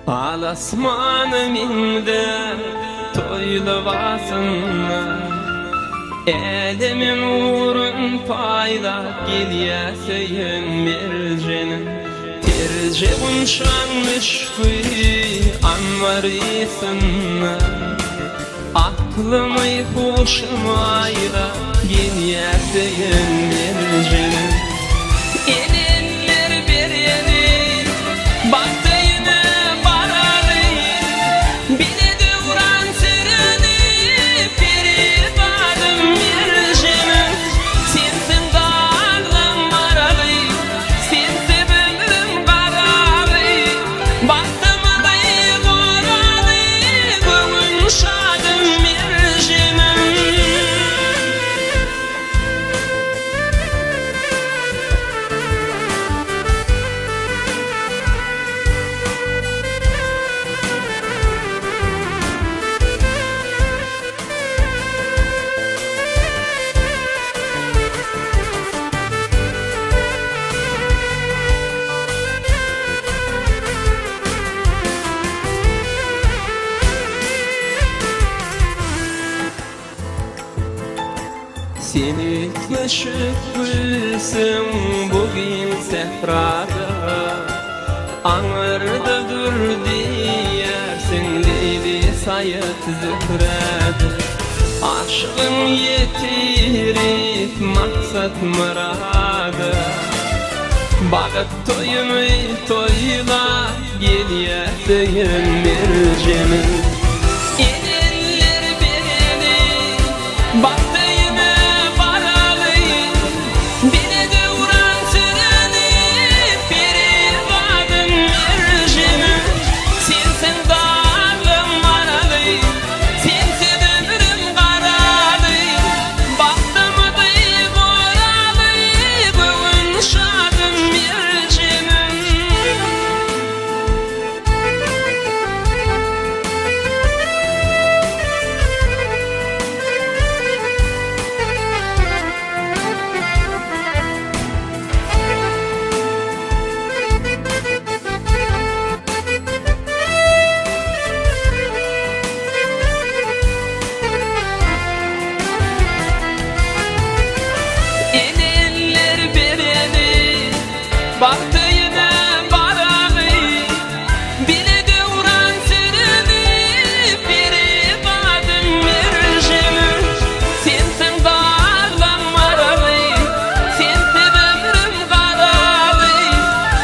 Alasmanım indi toylu basınlar, elimin uğrun payla gilyeseyin mircenin. Terce bunşanmış kuy anvarısınlar, aklımı huşumayla gilyeseyin mircenin. Elinler bir yeri baktı seni taşıp gülsün bugün sefrada, anırda dur diyersin Leyli Sayıt Zühre'de. Aşkın yetirip maksat mırada, bakıp toyumu toyla gel yeseyin mircemin.